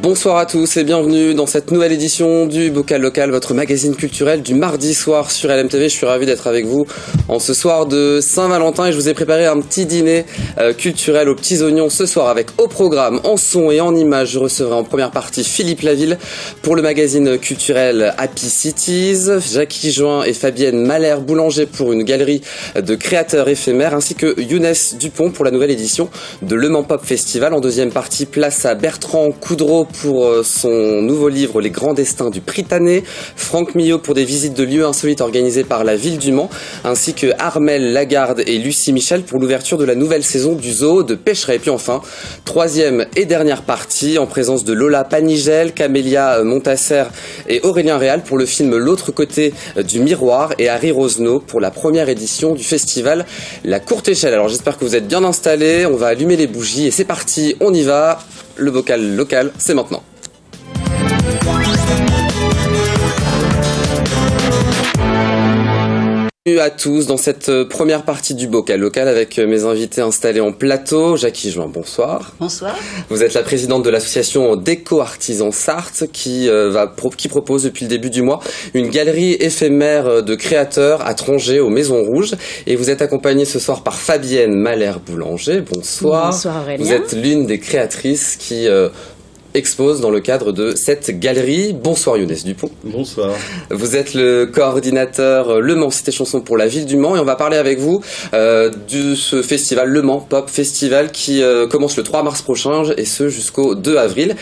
Bonsoir à tous et bienvenue dans cette nouvelle édition du Bocal Local, votre magazine culturel du mardi soir sur LMTV. Je suis ravi d'être avec vous en ce soir de Saint-Valentin et je vous ai préparé un petit dîner culturel aux petits oignons ce soir avec au programme, en son et en images, je recevrai en première partie Philippe Laville pour le magazine culturel Happy Cities, Jackie Join et Fabienne Malher-Boulanger pour une galerie de créateurs éphémères ainsi que Younes Dupont pour la nouvelle édition de Le Mans Pop Festival. En deuxième partie, place à Bertrand Coudreau pour son nouveau livre Les Grands Destins du Prytanée, Franck Millot pour des visites de lieux insolites organisées par la ville du Mans, ainsi que Armelle Lagarde et Lucie Michel pour l'ouverture de la nouvelle saison du zoo de Pêcheret. Et puis enfin, troisième et dernière partie, en présence de Lola Panigel, Camélia Montasser et Aurélien Réal pour le film L'autre côté du miroir et Harry Rosenau pour la première édition du festival La Courte Échelle. Alors j'espère que vous êtes bien installés, on va allumer les bougies et c'est parti, on y va. Le Bocal Local, c'est maintenant. Bienvenue à tous dans cette première partie du Bocal Local avec mes invités installés en plateau. Jackie Join, bonsoir. Bonsoir. Vous êtes la présidente de l'association Déco-Artisans Sarthe qui propose depuis le début du mois une galerie éphémère de créateurs à Trangé aux Maisons Rouges. Et vous êtes accompagnée ce soir par Fabienne Malher-Boulanger. Bonsoir. Bonsoir Aurélien. Vous êtes l'une des créatrices qui expose dans le cadre de cette galerie. Bonsoir Younes Dupont. Bonsoir. Vous êtes le coordinateur Le Mans Cité Chanson pour la ville du Mans et on va parler avec vous de ce festival Le Mans Pop Festival qui commence le 3 mars prochain et ce jusqu'au 2 avril.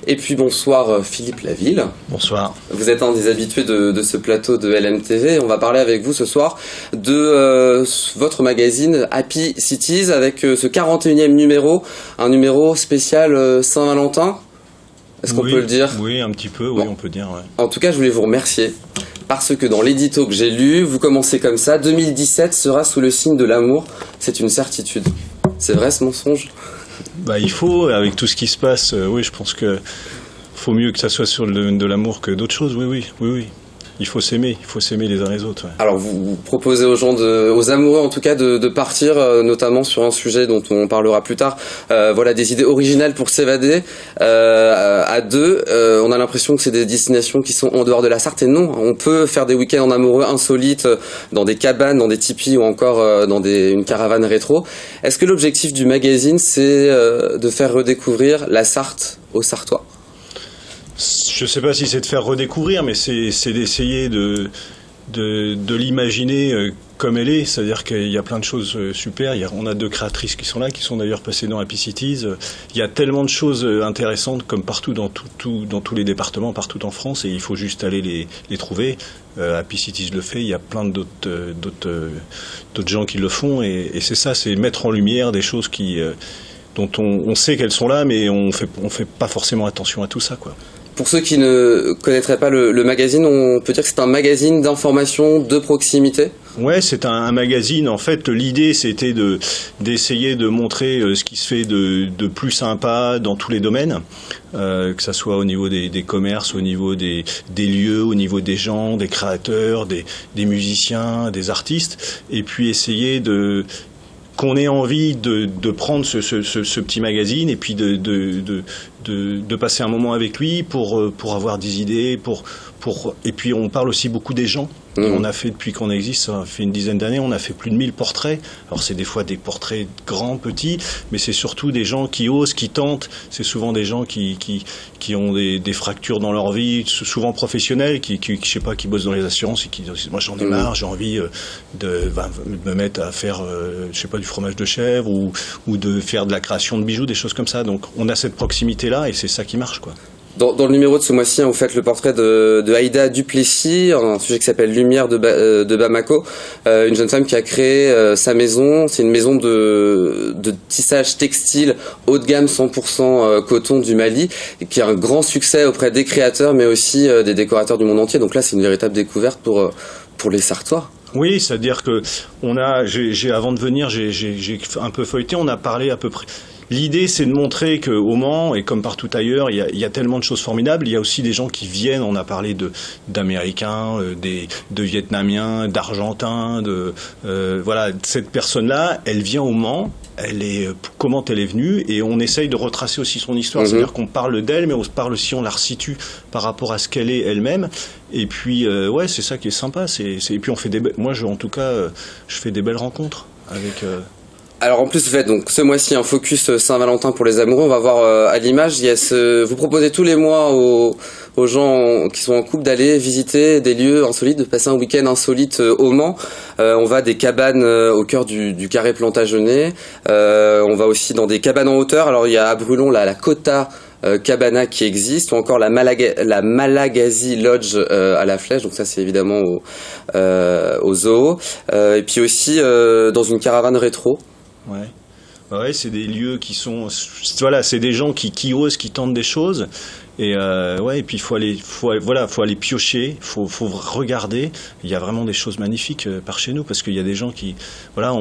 Et puis bonsoir Philippe Laville. Bonsoir. Vous êtes un des habitués de ce plateau de LMTV. On va parler avec vous ce soir de votre magazine Happy Cities avec ce 41e numéro, un numéro spécial Saint-Valentin. Est-ce qu'on peut le dire ? Oui, un petit peu, oui, on peut dire. Ouais. En tout cas, je voulais vous remercier parce que dans l'édito que j'ai lu, vous commencez comme ça, 2017 sera sous le signe de l'amour, c'est une certitude. C'est vrai ce mensonge ? Il faut, avec tout ce qui se passe, oui, je pense que faut mieux que ça soit sur de l'amour que d'autres choses, oui. Il faut s'aimer les uns les autres. Ouais. Alors vous proposez aux gens, aux amoureux en tout cas, de partir, notamment sur un sujet dont on parlera plus tard. Voilà, des idées originales pour s'évader à deux. On a l'impression que c'est des destinations qui sont en dehors de la Sarthe et non, on peut faire des week-ends en amoureux insolites dans des cabanes, dans des tipis ou encore dans une caravane rétro. Est-ce que l'objectif du magazine c'est de faire redécouvrir la Sarthe aux Sartois ? Je ne sais pas si c'est de faire redécouvrir, mais c'est d'essayer de l'imaginer comme elle est. C'est-à-dire qu'il y a plein de choses super. On a deux créatrices qui sont là, qui sont d'ailleurs passées dans Happy Cities. Il y a tellement de choses intéressantes comme partout dans tous les départements, partout en France, et il faut juste aller les trouver. Happy Cities le fait, il y a plein d'autres gens qui le font, et c'est ça, c'est mettre en lumière des choses dont on sait qu'elles sont là, mais on fait pas forcément attention à tout ça, quoi. Pour ceux qui ne connaîtraient pas le magazine, on peut dire que c'est un magazine d'information de proximité ? Ouais, c'est un magazine. En fait, l'idée, c'était d'essayer de montrer ce qui se fait de plus sympa dans tous les domaines, que ça soit au niveau des commerces, au niveau des lieux, au niveau des gens, des créateurs, des musiciens, des artistes, et puis essayer qu'on ait envie de prendre ce petit magazine et puis de passer un moment avec lui pour avoir des idées, et puis on parle aussi beaucoup des gens. On a fait, depuis qu'on existe, ça fait une dizaine d'années, on a fait plus de 1000 portraits. Alors c'est des fois des portraits grands, petits, mais c'est surtout des gens qui osent, qui tentent. C'est souvent des gens qui ont des fractures dans leur vie, souvent professionnelles, qui je sais pas, qui bossent dans les assurances et qui disent moi j'en ai marre, j'ai envie de me mettre à faire je sais pas, du fromage de chèvre ou de faire de la création de bijoux, des choses comme ça. Donc on a cette proximité là et c'est ça qui marche, quoi. Dans le numéro de ce mois-ci, vous faites le portrait de Aïda Duplessis, un sujet qui s'appelle Lumière de Bamako, une jeune femme qui a créé sa maison. C'est une maison de tissage textile haut de gamme 100% coton du Mali, qui a un grand succès auprès des créateurs, mais aussi des décorateurs du monde entier. Donc là, c'est une véritable découverte pour les Sartois. Oui, c'est-à-dire que avant de venir, j'ai un peu feuilleté, on a parlé à peu près. l'idée, c'est de montrer qu'au Mans, et comme partout ailleurs, il y a tellement de choses formidables. Il y a aussi des gens qui viennent, on a parlé d'Américains, de Vietnamiens, d'Argentins, voilà, cette personne-là, elle vient au Mans, comment elle est venue, et on essaye de retracer aussi son histoire. C'est-à-dire qu'on parle d'elle, mais on parle aussi, on la resitue par rapport à ce qu'elle est elle-même. Et puis, ouais, c'est ça qui est sympa. Et puis, on fait moi, en tout cas, je fais des belles rencontres avec... Alors en plus vous faites donc ce mois-ci un focus Saint-Valentin pour les amoureux. On va voir à l'image, vous proposez tous les mois aux gens qui sont en couple d'aller visiter des lieux insolites, de passer un week-end insolite au Mans. On va des cabanes au cœur du carré Plantagenet. On va aussi dans des cabanes en hauteur. Alors il y a à Brulon la Cota Cabana qui existe, ou encore la Malagasy Lodge à la Flèche, donc ça c'est évidemment au zoo, et puis aussi dans une caravane rétro. Ouais, c'est des lieux qui sont, voilà, c'est des gens qui osent, qui tentent des choses, et ouais, et puis faut aller piocher, faut regarder. Il y a vraiment des choses magnifiques par chez nous, parce qu'il y a des gens qui, voilà,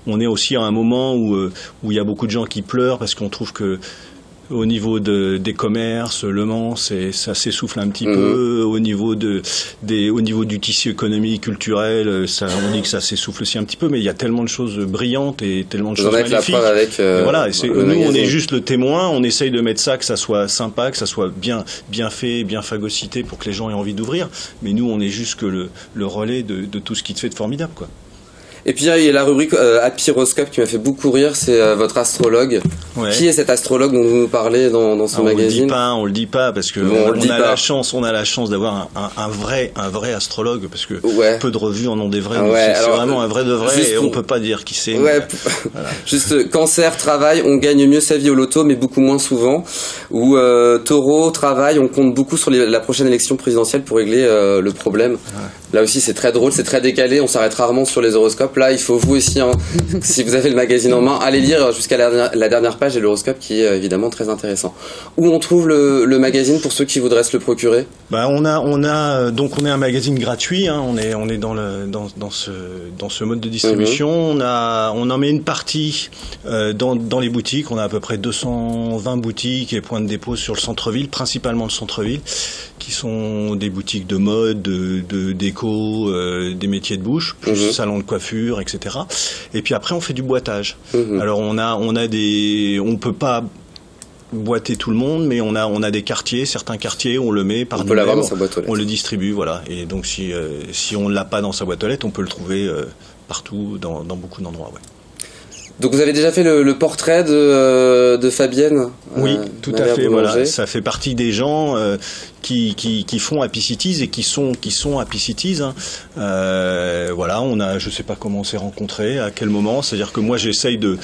on est aussi à un moment où il y a beaucoup de gens qui pleurent parce qu'on trouve que au niveau des commerces, Le Mans, ça s'essouffle un petit peu. Au niveau du tissu économique, culturel, on dit que ça s'essouffle aussi un petit peu. Mais il y a tellement de choses brillantes et tellement de choses magnifiques. Voilà, nous, on est juste le témoin. On essaye de mettre ça, que ça soit sympa, que ça soit bien fait, bien phagocyté pour que les gens aient envie d'ouvrir. Mais nous, on est juste que le relais de tout ce qui te fait de formidable, quoi. Et puis il y a la rubrique Happy Horoscope qui m'a fait beaucoup rire, c'est votre astrologue. Ouais. Qui est cet astrologue dont vous nous parlez dans ce magazine? On le dit pas parce que on a la chance d'avoir un vrai astrologue, parce que peu de revues en ont des vrais. C'est vraiment un vrai de vrai, et on peut pas dire qui c'est. Ouais, voilà. Juste cancer, travail, on gagne mieux sa vie au loto mais beaucoup moins souvent. Ou taureau, travail, on compte beaucoup sur la prochaine élection présidentielle pour régler le problème. Ouais. Là aussi c'est très drôle, c'est très décalé, on s'arrête rarement sur les horoscopes. Là il faut vous aussi, si vous avez le magazine en main, allez lire jusqu'à la dernière page et l'horoscope qui est évidemment très intéressant. Où on trouve le magazine pour ceux qui voudraient se le procurer? On est un magazine gratuit, hein, on est dans ce mode de distribution. On en met une partie dans les boutiques. On a à peu près 220 boutiques et points de dépôt sur le centre-ville, principalement le centre-ville, qui sont des boutiques de mode, de déco, des métiers de bouche, plus salon de coiffure, etc. Et puis après, on fait du boitage. Alors on peut pas boîter tout le monde, mais on a des quartiers, certains quartiers, on le met par numéro, l'avoir dans sa boîte aux lettres. On le distribue, voilà. Et donc si on ne l'a pas dans sa boîte aux lettres, on peut le trouver partout, dans beaucoup d'endroits, ouais. Donc vous avez déjà fait le portrait de Fabienne? Oui, tout à fait. Voilà, ça fait partie des gens qui font Happy Cities et qui sont Happy Cities. Hein. Voilà, je sais pas comment on s'est rencontrés, à quel moment. C'est-à-dire que moi, j'essaye de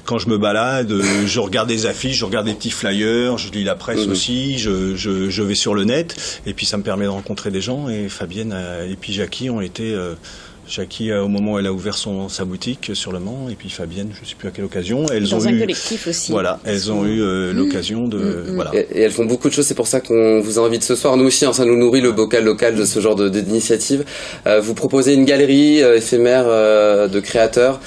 quand je me balade, je regarde des affiches, je regarde des petits flyers, je lis la presse aussi, je vais sur le net, et puis ça me permet de rencontrer des gens. Et Fabienne et puis Jackie ont été Jackie, au moment où elle a ouvert sa boutique sur Le Mans, et puis Fabienne, je ne sais plus à quelle occasion. Dans un collectif aussi. Voilà, elles ont eu l'occasion de... Voilà. Et elles font beaucoup de choses, c'est pour ça qu'on vous invite ce soir. Nous aussi, ça nous nourrit le bocal local de ce genre d'initiative. Vous proposez une galerie éphémère de créateurs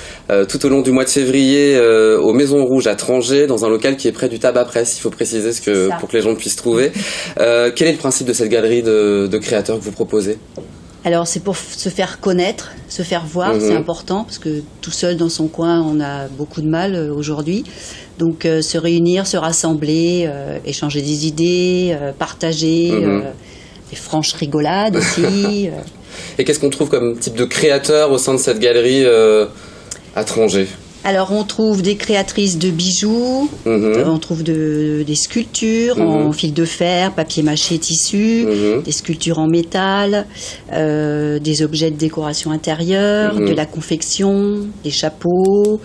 tout au long du mois de février aux Maisons Rouges à Trangé, dans un local qui est près du Tabac Presse. Il faut préciser pour que les gens puissent trouver. Quel est le principe de cette galerie de créateurs que vous proposez ? Alors c'est pour se faire connaître, se faire voir, c'est important, parce que tout seul dans son coin, on a beaucoup de mal aujourd'hui. Donc se réunir, se rassembler, échanger des idées, partager, des franches rigolades aussi. Et qu'est-ce qu'on trouve comme type de créateur au sein de cette galerie à Trangé ? Alors on trouve des créatrices de bijoux, on trouve des sculptures en fil de fer, papier mâché, tissu, des sculptures en métal, des objets de décoration intérieure, de la confection, des chapeaux,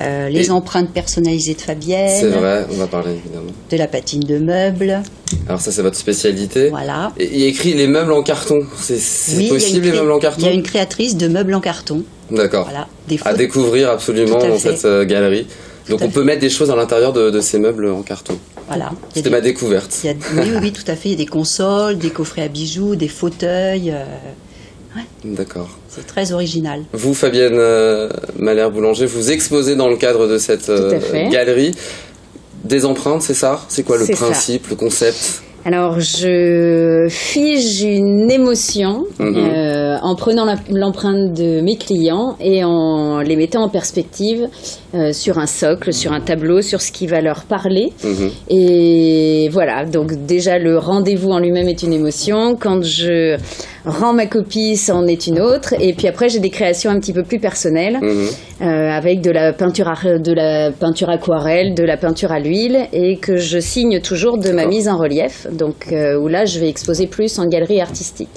les empreintes personnalisées de Fabienne. C'est vrai, on va parler évidemment. De la patine de meubles. Alors ça c'est votre spécialité. Voilà. Et il écrit les meubles en carton, c'est possible les meubles en carton ? Il y a une créatrice de meubles en carton. D'accord. Voilà, à découvrir absolument dans cette galerie. Donc on peut mettre des choses à l'intérieur de ces meubles en carton. Voilà. C'était ma découverte. Oui, tout à fait. Il y a des consoles, des coffrets à bijoux, des fauteuils. Ouais. D'accord. C'est très original. Vous, Fabienne Malher-Boulanger, vous exposez dans le cadre de cette galerie des empreintes, c'est ça? C'est quoi le principe, le concept? Alors, je fige une émotion en prenant l'empreinte de mes clients et en les mettant en perspective sur un socle, sur un tableau, sur ce qui va leur parler. Et voilà, donc déjà le rendez-vous en lui-même est une émotion. Quand je rends ma copie, c'en est une autre. Et puis après, j'ai des créations un petit peu plus personnelles avec de la peinture aquarelle, de la peinture à l'huile et que je signe toujours de ma mise en relief. Donc où là, je vais exposer plus en galerie artistique.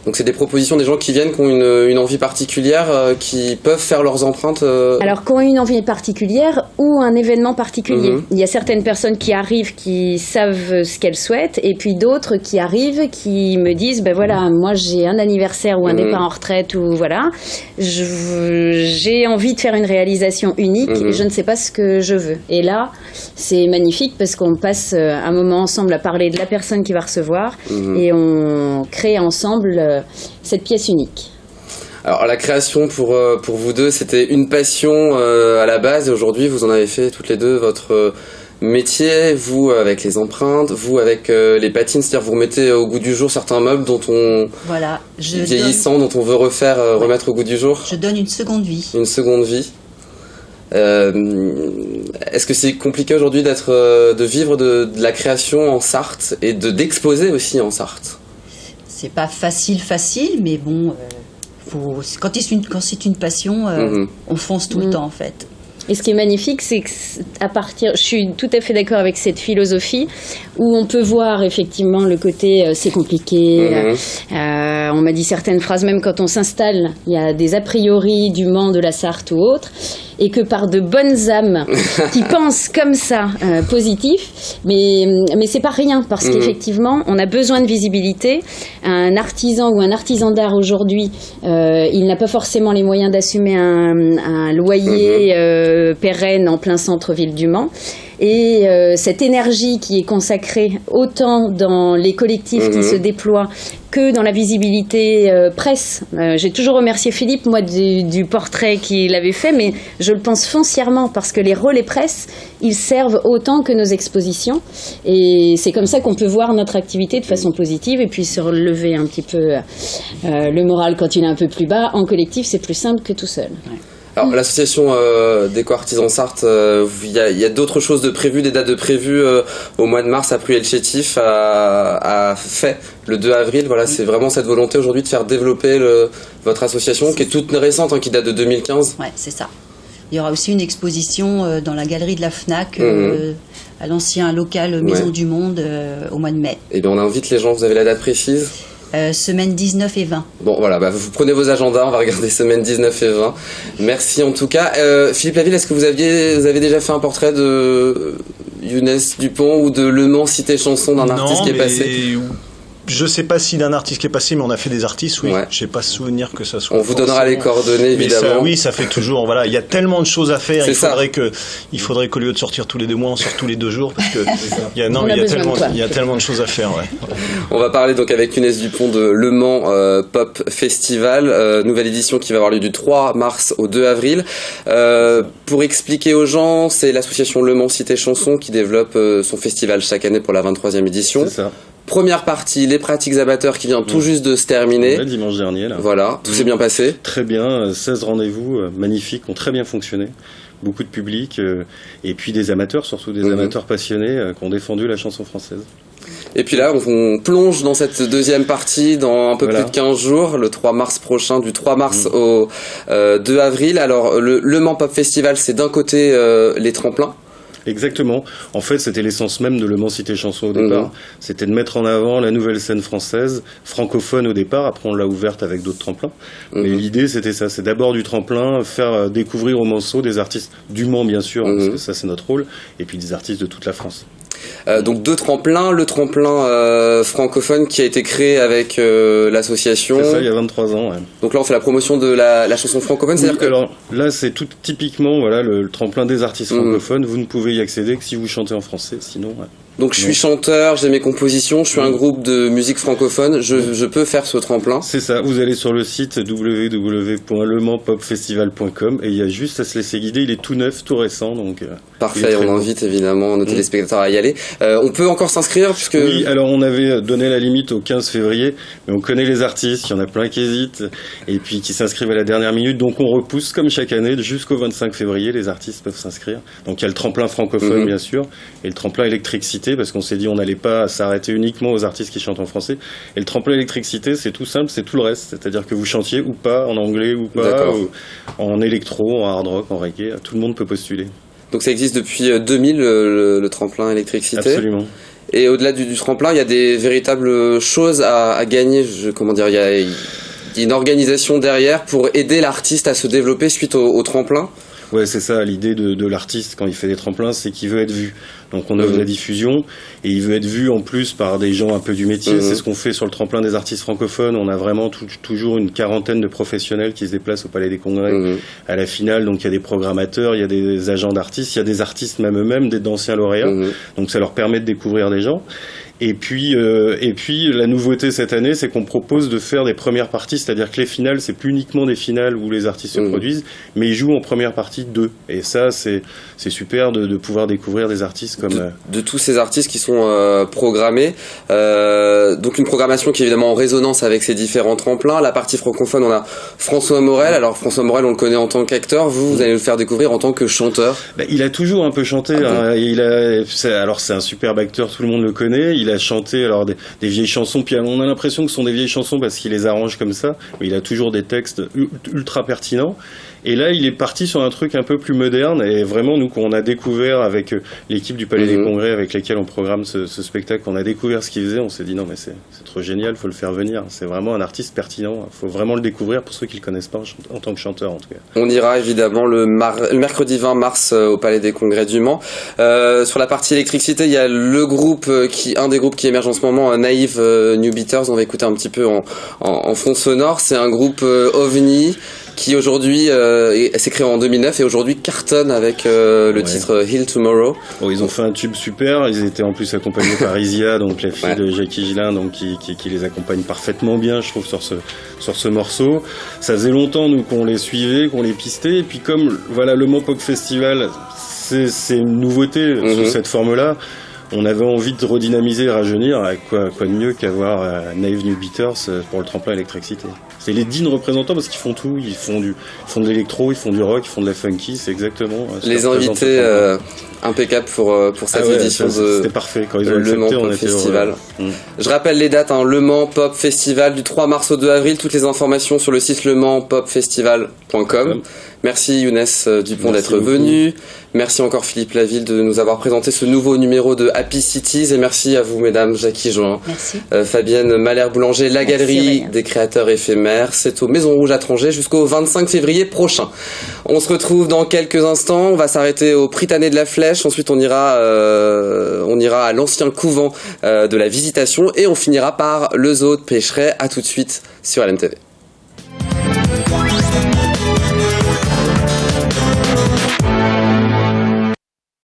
Donc c'est des propositions des gens qui viennent, qui ont une envie particulière, qui peuvent faire leurs empreintes Alors, qui ont une envie particulière ou un événement particulier. Il y a certaines personnes qui arrivent, qui savent ce qu'elles souhaitent, et puis d'autres qui arrivent, qui me disent, ben voilà, moi j'ai un anniversaire ou un départ en retraite, ou voilà, j'ai envie de faire une réalisation unique, et je ne sais pas ce que je veux. Et là, c'est magnifique parce qu'on passe un moment ensemble à parler de la personne qui va recevoir, et on crée ensemble cette pièce unique. Alors la création pour vous deux, c'était une passion à la base, et aujourd'hui vous en avez fait toutes les deux votre métier, vous avec les empreintes, vous avec les patines, c'est-à-dire vous remettez au goût du jour certains meubles dont on vieillissant, dont on veut remettre au goût du jour. Je donne une seconde vie. Une seconde vie. Est-ce que c'est compliqué aujourd'hui de vivre de la création en Sarthe et d'exposer aussi en Sarthe? C'est pas facile, mais bon, quand c'est une passion, on fonce tout le temps en fait. Et ce qui est magnifique, c'est que je suis tout à fait d'accord avec cette philosophie où on peut voir effectivement le côté c'est compliqué. On m'a dit certaines phrases, même quand on s'installe, il y a des a priori du Mans, de la Sarthe ou autre, et que par de bonnes âmes qui pensent comme ça, positif, mais c'est pas rien parce qu'effectivement, on a besoin de visibilité. Un artisan ou un artisan d'art aujourd'hui, il n'a pas forcément les moyens d'assumer un loyer pérenne en plein centre-ville du Mans. Et cette énergie qui est consacrée autant dans les collectifs qui se déploient que dans la visibilité presse. J'ai toujours remercié Philippe, moi, du portrait qu'il avait fait, mais je le pense foncièrement parce que les relais presse, ils servent autant que nos expositions. Et c'est comme ça qu'on peut voir notre activité de façon positive et puis se relever un petit peu le moral quand il est un peu plus bas. En collectif, c'est plus simple que tout seul. Ouais. Alors l'association d'Éco-Artisans Sarthe, il y a d'autres choses de prévues, des dates de prévues au mois de mars. Apruyel Chétif a fait le 2 avril. Voilà, c'est vraiment cette volonté aujourd'hui de faire développer votre association qui est toute récente, qui date de 2015. Ouais, c'est ça. Il y aura aussi une exposition dans la galerie de la FNAC à l'ancien local Maison du Monde au mois de mai. Eh bien, on invite les gens. Vous avez la date précise? Semaine 19 et 20. Bon voilà, vous prenez vos agendas, on va regarder semaine 19 et 20. Merci en tout cas. Philippe Laville, est-ce que vous avez déjà fait un portrait de Younes Dupont ou de Le Mans Cité Chanson d'un artiste qui est passé? Je sais pas si d'un artiste qui est passé, mais on a fait des artistes, oui. Ouais. Je n'ai pas souvenir que ça soit. On vous donnera les coordonnées, évidemment. Ça fait toujours. Voilà, il y a tellement de choses à faire. Il faudrait qu'au lieu de sortir tous les 2 mois, on sorte tous les 2 jours, parce que il y a tellement de choses à faire. Ouais. On va parler donc avec Younes Dupont de Le Mans Pop Festival, nouvelle édition qui va avoir lieu du 3 mars au 2 avril. Pour expliquer aux gens, c'est l'association Le Mans Cité Chanson qui développe son festival chaque année pour la 23e édition. C'est ça. Première partie, les pratiques amateurs qui vient tout juste de se terminer. Ouais, dimanche dernier, là. Voilà, tout s'est bien passé. Très bien, 16 rendez-vous magnifiques, ont très bien fonctionné. Beaucoup de public, et puis des amateurs, surtout des amateurs passionnés qui ont défendu la chanson française. Et puis là, on plonge dans cette deuxième partie dans un peu plus de 15 jours, le 3 mars prochain, du 3 mars au 2 avril. Alors, le Mans Pop Festival, c'est d'un côté les tremplins. Exactement. En fait, c'était l'essence même de Le Mans Cité Chanson au départ. C'était de mettre en avant la nouvelle scène française, francophone au départ. Après, on l'a ouverte avec d'autres tremplins. Mais l'idée, c'était ça. C'est d'abord du tremplin, faire découvrir aux Manceaux des artistes du Mans, bien sûr, parce que ça, c'est notre rôle, et puis des artistes de toute la France. Donc 2 tremplins, le tremplin francophone qui a été créé avec l'association. C'est ça, il y a 23 ans. Ouais. Donc là on fait la promotion de la chanson francophone, c'est-à-dire que... Alors là c'est tout typiquement le tremplin des artistes francophones, vous ne pouvez y accéder que si vous chantez en français, sinon... Ouais. Donc je suis chanteur, j'ai mes compositions, je suis un groupe de musique francophone, je peux faire ce tremplin. C'est ça, vous allez sur le site www.lemansPopFestival.com et il y a juste à se laisser guider, il est tout neuf, tout récent. Donc, parfait, on invite évidemment nos téléspectateurs à y aller. On peut encore s'inscrire puisque... Oui, alors on avait donné la limite au 15 février, mais on connaît les artistes, il y en a plein qui hésitent et puis qui s'inscrivent à la dernière minute, donc on repousse comme chaque année jusqu'au 25 février, les artistes peuvent s'inscrire. Donc il y a le tremplin francophone bien sûr, et le tremplin électricité, parce qu'on s'est dit on n'allait pas s'arrêter uniquement aux artistes qui chantent en français. Et le tremplin électricité, c'est tout simple, c'est tout le reste, c'est-à-dire que vous chantiez ou pas, en anglais ou pas, ou en électro, en hard rock, en reggae, tout le monde peut postuler. Donc ça existe depuis 2000, le tremplin électricité. Absolument. Et au-delà du tremplin, il y a des véritables choses à gagner. Il y a une organisation derrière pour aider l'artiste à se développer suite au tremplin. Ouais, c'est ça, l'idée de l'artiste quand il fait des tremplins, c'est qu'il veut être vu. Donc on offre la diffusion et il veut être vu en plus par des gens un peu du métier. C'est ce qu'on fait sur le tremplin des artistes francophones. On a vraiment toujours une quarantaine de professionnels qui se déplacent au Palais des Congrès à la finale. Donc il y a des programmateurs, il y a des agents d'artistes, il y a des artistes même eux-mêmes, d'anciens lauréats. Donc ça leur permet de découvrir des gens. Et puis la nouveauté cette année, c'est qu'on propose de faire des premières parties, c'est-à-dire que les finales, c'est plus uniquement des finales où les artistes se produisent, mais ils jouent en première partie d'eux. Et ça, c'est super de pouvoir découvrir des artistes comme... De tous ces artistes qui sont programmés. Donc une programmation qui est évidemment en résonance avec ces différents tremplins. La partie francophone, on a François Morel. Alors François Morel, on le connaît en tant qu'acteur. Vous allez le faire découvrir en tant que chanteur. Il a toujours un peu chanté. Alors c'est un superbe acteur, tout le monde le connaît. Il a chanté des vieilles chansons, puis on a l'impression que ce sont des vieilles chansons parce qu'il les arrange comme ça, mais il a toujours des textes ultra pertinents. Et là, il est parti sur un truc un peu plus moderne, et vraiment, nous, qu'on a découvert avec l'équipe du Palais des Congrès avec laquelle on programme ce spectacle, on a découvert ce qu'il faisait, on s'est dit non mais c'est trop génial, faut le faire venir, c'est vraiment un artiste pertinent, faut vraiment le découvrir pour ceux qui le connaissent pas en tant que chanteur en tout cas. On ira évidemment le mercredi 20 mars au Palais des Congrès du Mans. Sur la partie électricité, il y a un des groupes qui émerge en ce moment, Naive New Beaters, on va écouter un petit peu en fond sonore, c'est un groupe OVNI qui aujourd'hui s'est créé en 2009 et aujourd'hui cartonne avec le titre Heal Tomorrow. Bon, ils ont fait un tube super, ils étaient en plus accompagnés par Isia, donc la fille de Jackie Gillin, donc qui les accompagne parfaitement bien, je trouve, sur ce morceau. Ça faisait longtemps nous qu'on les suivait, qu'on les pistait, et puis comme voilà le Mans Pop Festival, c'est une nouveauté sous cette forme-là. On avait envie de redynamiser et rajeunir, quoi de mieux qu'avoir Naive New Beaters pour le tremplin électricité. C'est les dignes représentants parce qu'ils font tout, ils font de l'électro, ils font du rock, ils font de la funky, c'est exactement... Les invités impeccables pour cette édition c'était parfait. Quand ils ont accepté, Le Mans Pop Festival. Je rappelle les dates, Le Mans Pop Festival du 3 mars au 2 avril, toutes les informations sur le site lemansPopFestival.com. Merci Younes Dupont d'être venu. Merci encore Philippe Laville de nous avoir présenté ce nouveau numéro de Happy Cities et merci à vous mesdames, Jackie Join, Fabienne Malher-Boulanger, la galerie des créateurs éphémères. C'est au Maison Rouge à Trangé jusqu'au 25 février prochain. On se retrouve dans quelques instants, on va s'arrêter au Prytanée de la Flèche, ensuite on ira à l'ancien couvent de la Visitation et on finira par le zoo de Pêcheret. À tout de suite sur LMTV.